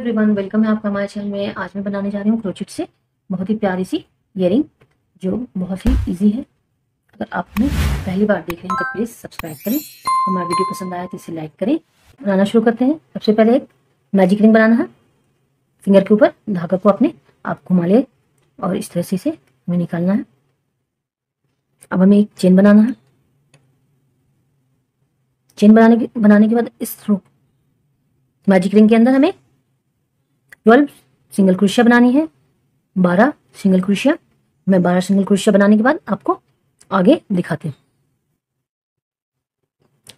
Everyone, welcome है आपका हमारे चैनल में। आज मैं बनाने जा रही हूँ क्रोचेट से बहुत ही प्यारी सी ईयरिंग जो बहुत ही इजी है। अगर आपने पहली बार देख रहे हैं तो प्लीज़ सब्सक्राइब करें। हमारा वीडियो पसंद आया तो इसे लाइक करें। बनाना शुरू करते हैं। सबसे पहले एक मैजिक रिंग बनाना है। फिंगर के ऊपर धागा को अपने आप घुमा ले और इस तरह से इसे हमें निकालना है। अब हमें एक चेन बनाना है। चेन बनाने के बाद इस मैजिक रिंग के अंदर हमें 12 सिंगल क्रोशिया बनानी है। 12 सिंगल क्रोशिया। मैं 12 सिंगल क्रोशिया बनाने के बाद आपको आगे दिखाते हैं।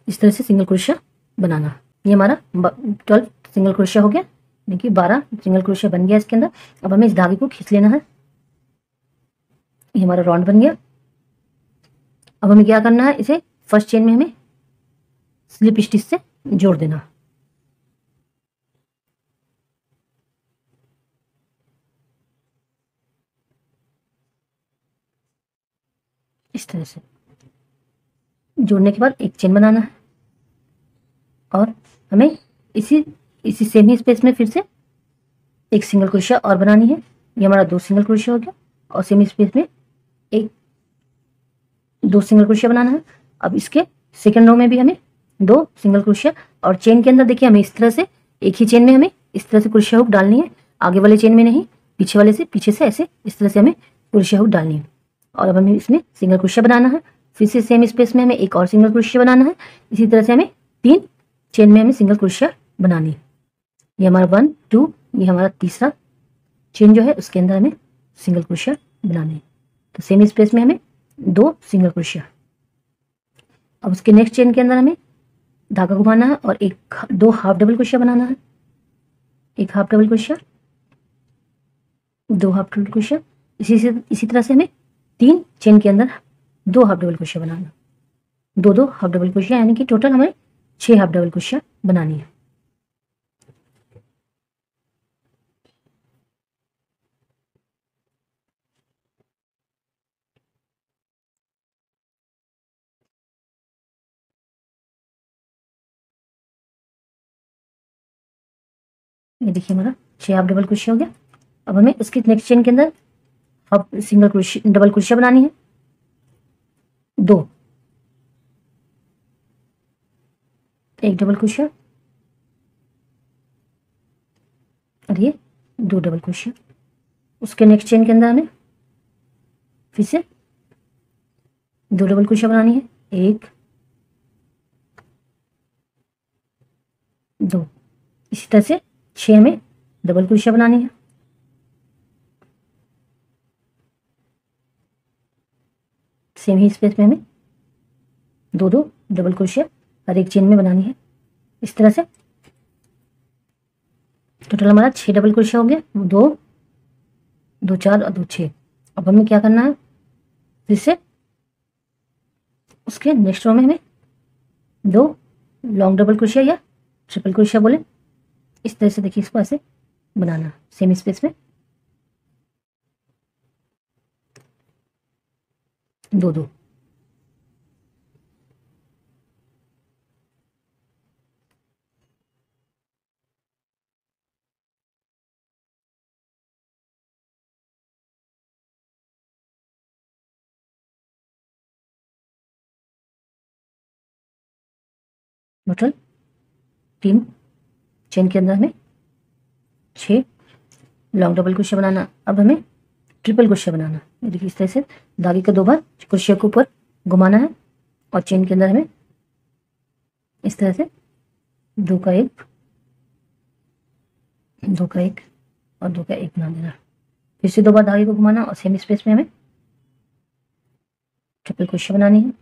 इस तरह से सिंगल क्रोशिया बनाना। ये हमारा 12 सिंगल क्रोशिया हो गया। देखिए 12 सिंगल क्रोशिया बन गया इसके अंदर। अब हमें इस धागे को खींच लेना है। ये हमारा राउंड बन गया। अब हमें क्या करना है, इसे फर्स्ट चेन में हमें स्लिप स्टिच से जोड़ देना। इस तरह से जोड़ने के बाद एक चेन बनाना है और हमें इसी इसी सेम ही स्पेस में फिर से एक सिंगल क्रोशिया और बनानी है। ये हमारा 2 सिंगल क्रोशिया हो गया और सेम स्पेस में एक 2 सिंगल क्रोशिया बनाना है। अब इसके सेकंड रो में भी हमें 2 सिंगल क्रोशिया और चेन के अंदर देखिए हमें इस तरह से एक ही चेन में हमें इस तरह से क्रोशिया हुक डालनी है। आगे वाले चेन में नहीं, पीछे वाले से, पीछे से ऐसे इस तरह से हमें क्रोशिया हुक डालनी है। और अब हमें इसमें सिंगल क्रोशिया बनाना है। फिर से सेम स्पेस में हमें एक और सिंगल क्रोशिया बनाना है। इसी तरह से हमें 3 चेन में हमें सिंगल क्रोशिया बनानी है। ये हमारा 1 2, ये हमारा तीसरा चेन जो है उसके अंदर हमें सिंगल क्रोशिया बनानी है। तो सेम स्पेस में हमें 2 सिंगल क्रोशिया। अब उसके नेक्स्ट चेन के अंदर हमें धागा घुमाना है और 2 हाफ डबल क्रोशिया बनाना है। एक half double crochet, 2 half double crochet. इसी तरह से हमें 3 चेन के अंदर 2 हाफ डबल क्रोशिया बनाना। 2 हाफ डबल क्रोशिया, यानी कि टोटल हमें 6 हाफ डबल क्रोशिया बनानी है। ये देखिए हमारा 6 हाफ डबल क्रोशिया हो गया। अब हमें इसके नेक्स्ट चेन के अंदर half single crochet double crochet बनानी है। 2, एक डबल क्रोशिया और ये 2 डबल क्रोशिया। उसके नेक्स्ट चेन के अंदर हमें फिर से 2 डबल क्रोशिया बनानी है। 1 2, इसी तरह से 6 हमें डबल क्रोशिया बनानी है। सेम ही स्पेस में हमें 2 डबल क्रोशिया हर एक चेन में बनानी है। इस तरह से टोटल हमारा 6 डबल क्रोशिया हो गया। 2 2 4 और 2 6। अब हमें क्या करना है, फिर से उसके नेक्स्ट रो में हमें 2 लॉन्ग डबल क्रोशिया या ट्रिपल क्रोशिया बोले, इस तरह से देखिए इसको ऐसे बनाना सेम स्पेस में 2 2। टोटल 3 चेन के अंदर हमें 6 लॉन्ग डबल क्रोशिया बनाना। अब हमें ट्रिपल क्रोशिया बनाना। ये देखिए इस तरह से धागे का 2 बार क्रोशिया को ऊपर घुमाना है और चेन के अंदर हमें इस तरह से 2 का 1 2 का 1 और 2 का 1 बना देना। फिर से 2 बार धागे को घुमाना और सेम स्पेस में हमें ट्रिपल क्रोशिया बनानी है।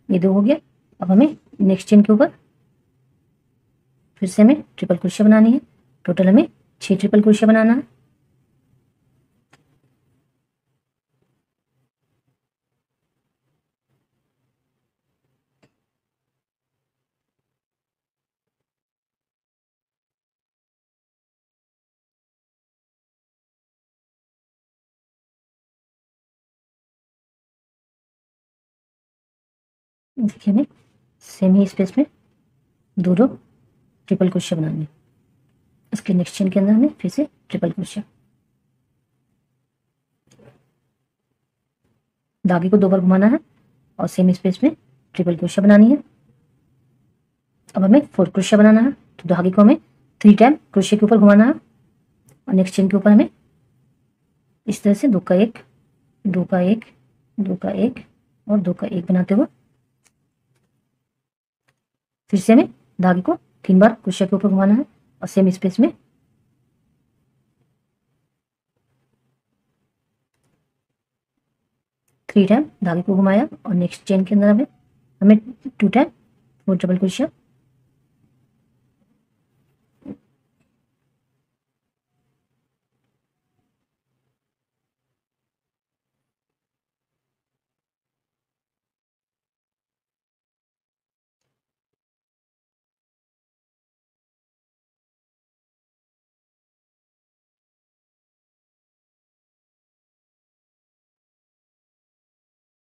ये 2 हो गया। अब हमें नेक्स्ट चेन के ऊपर फिर से हमें ट्रिपल क्रोशिया बनानी है। टोटल हमें 6 ट्रिपल क्रोशिया बनाना है। देखिए हमें सेम ही स्पेस में 2 ट्रिपल क्रोशिया बनानी है। इसके नेक्स्ट चेन के अंदर हमें फिर से ट्रिपल क्रोशिया। धागे को 2 बार घुमाना है और सेम स्पेस में ट्रिपल क्रोशिया बनानी है। अब हमें 4 क्रोशिया बनाना है, तो धागे को हमें 3 टाइम क्रोशिया के ऊपर घुमाना है और नेक्स्ट चेन के ऊपर हमें इस तरह से 2 का 1, 2 का 1, 2 का 1 और 2 का 1 बनाते हुए फिर से हमें धागे को 3 बार क्रोशिया के ऊपर घुमाना है और सेम स्पेस में 3 टाइम धागे को घुमाया और नेक्स्ट चेन के अंदर हमें 2 टाइम 4 डबल क्रोशिया।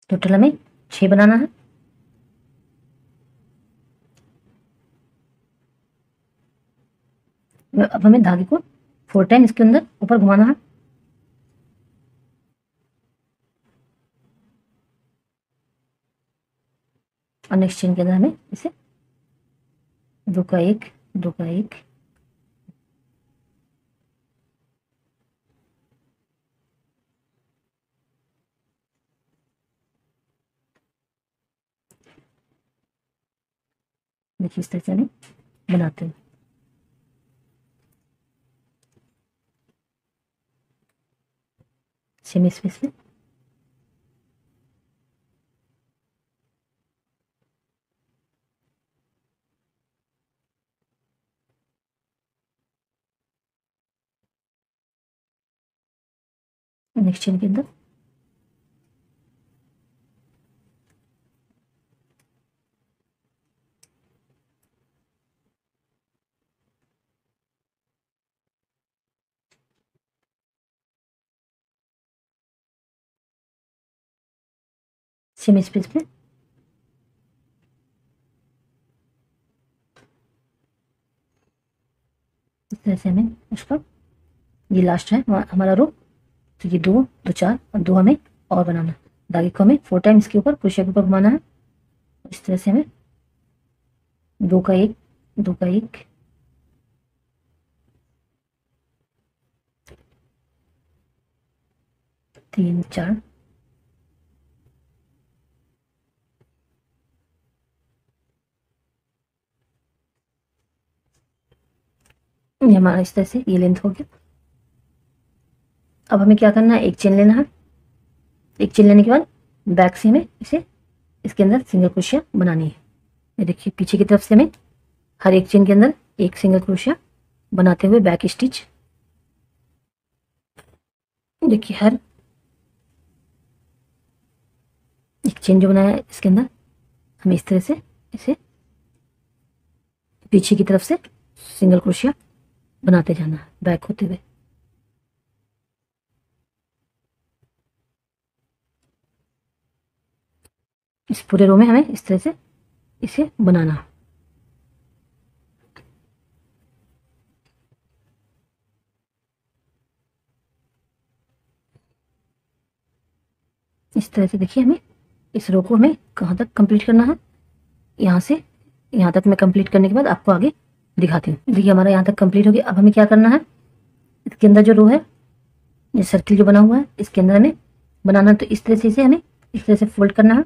टोटल हमें 6 बनाना है। अब हमें धागे को 4 टाइम इसके अंदर ऊपर घुमाना है और नेक्स्ट चेन के अंदर हमें इसे 2 का 1, 2 का 1 देखिए इस तरह से हमें बनाते हैं। सेम स्पेस में नेक्स्ट चेन के अंदर सेम स्पेस में इस तरह से हमें उसका, ये लास्ट है हमारा रो, तो ये 2, 2 4 और 2 हमें और बनाना है। धागे को हमें 4 टाइम इसके ऊपर क्रोशिया के ऊपर घुमाना है। इस तरह से हमें 2 का 1, 2 का 1 3 4 ये हमारा इस तरह से ये लेंथ हो गया। अब हमें क्या करना है, एक चेन लेना है। एक चेन लेने के बाद बैक से हमें इसे इसके अंदर सिंगल क्रोशिया बनानी है। ये देखिए पीछे की तरफ से हमें हर एक चेन के अंदर एक सिंगल क्रोशिया बनाते हुए बैक स्टिच। देखिए हर एक चेन जो बनाया है इसके अंदर हमें इस तरह से इसे पीछे की तरफ से सिंगल क्रोशिया बनाते जाना है बैक होते हुए। इस पूरे रो में हमें इस तरह से इसे बनाना है। इस तरह से देखिए हमें इस रो को हमें कहाँ तक कंप्लीट करना है, यहाँ से यहाँ तक मैं कंप्लीट करने के बाद आपको आगे दिखाती हूँ। देखिए हमारा यहाँ तक कंप्लीट हो गया। अब हमें क्या करना है, इसके अंदर जो रो है, ये सर्किल जो बना हुआ है इसके अंदर हमें बनाना है। तो इस तरह से इसे हमें इस तरह से फोल्ड करना है।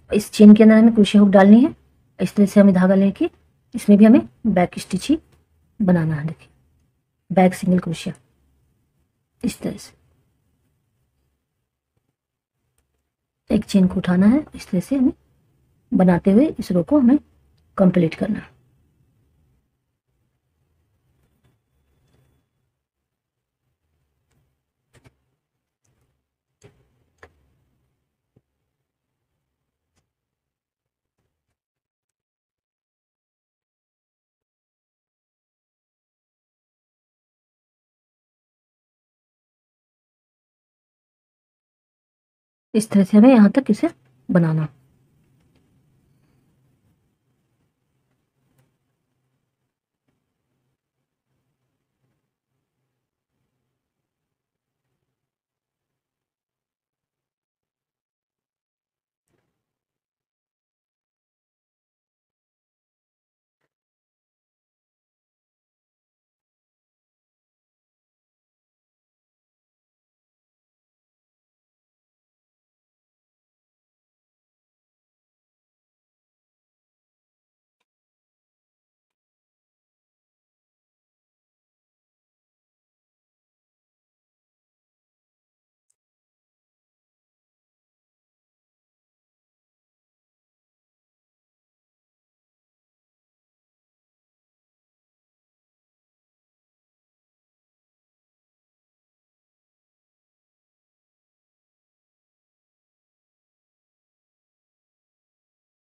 इस चेन के अंदर हमें क्रोशिया हुक डालनी है। इस तरह से हमें धागा लेके इसमें भी हमें बैक स्टिच ही बनाना है। देखिए बैक सिंगल क्रोशिया इस तरह से एक चेन को उठाना है। इस तरह से हमें बनाते हुए इस रो को हमें कंप्लीट करना है। इस तरह से हमें यहाँ तक इसे बनाना।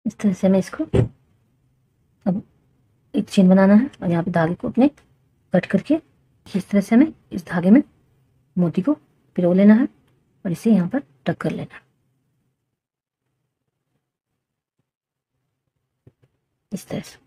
इस तरह से हमें इसको अब एक चेन बनाना है और यहाँ पे धागे को अपने कट करके इस तरह से हमें इस धागे में मोती को पिरो लेना है और इसे यहाँ पर टक कर लेना है इस तरह से।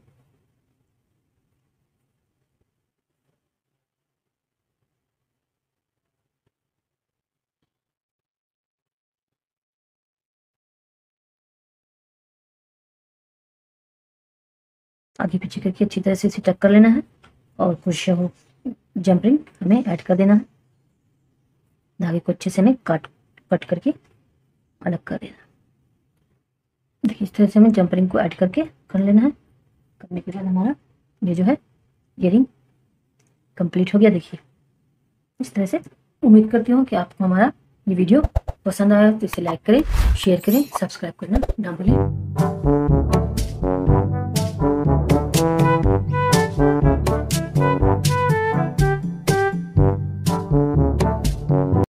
आगे पीछे करके अच्छी तरह से इसे टक कर लेना है और कुछ जंप रिंग हमें ऐड कर देना है। धागे को अच्छे से हमें कट करके अलग कर देना। देखिए इस तरह से हमें जंप रिंग को ऐड करके कर लेना है। करने के बाद हमारा ये जो है ये रिंग कंप्लीट हो गया। देखिए इस तरह से। उम्मीद करती हूँ कि आपको हमारा ये वीडियो पसंद आया, तो इसे लाइक करें, शेयर करें, सब्सक्राइब करना ना भूलें।